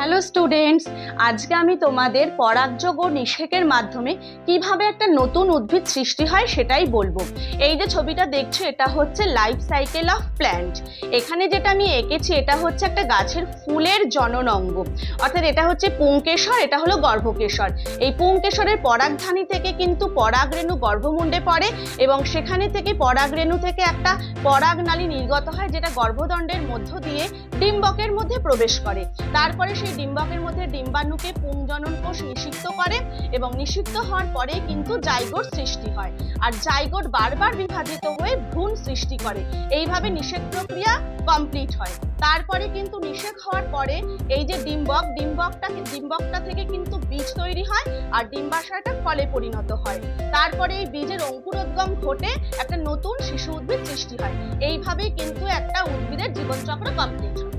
Hello students, আজকে আমি তোমাদের পরাগযোগ ও নিষেকের মাধ্যমে কিভাবে একটা নতুন উদ্ভিদ সৃষ্টি হয় সেটাই বলবো। এই যে ছবিটা দেখছো এটা হচ্ছে লাইফ সাইকেল অফ প্ল্যান্ট। এখানে যেটা আমি এঁকেছি এটা হচ্ছে একটা গাছের ফুলের জনন অঙ্গ, অর্থাৎ এটা হচ্ছে পুংকেশর, এটা হলো গর্ভকেশর। এই পুংকেশরের পরাগধানী থেকে কিন্তু পরাগরেণু গর্ভমুণ্ডে পড়ে এবং সেখানে থেকে পরাগরেণু থেকে একটা পরাগনালী নির্গত হয়, যেটা গর্ভদণ্ডের মধ্য দিয়ে ডিম্বকের মধ্যে প্রবেশ করে। তারপরে সেই ডিম্বকের মধ্যে ডিম্বাণুকে পুংজনন কোষ নিষিক্ত করে এবং নিষিক্ত হওয়ার পরে কিন্তু জাইগোট সৃষ্টি হয়, আর জাইগোট বারবার বিভাজিত হয়ে ভ্রূণ সৃষ্টি করে। এইভাবে নিষেক প্রক্রিয়া কমপ্লিট হয়। তারপরে কিন্তু নিষেক হওয়ার পরে এই যে ডিম্বকটা থেকে কিন্তু বীজ তৈরি হয় আর ডিম্বাশয়টা ফলে পরিণত হয়। তারপরে এই বীজের অঙ্কুরোদ্গম ঘটে একটা নতুন শিশু উদ্ভিদ সৃষ্টি হয়। এইভাবেই কিন্তু একটা উদ্ভিদের জীবনচক্র কমপ্লিট হয়।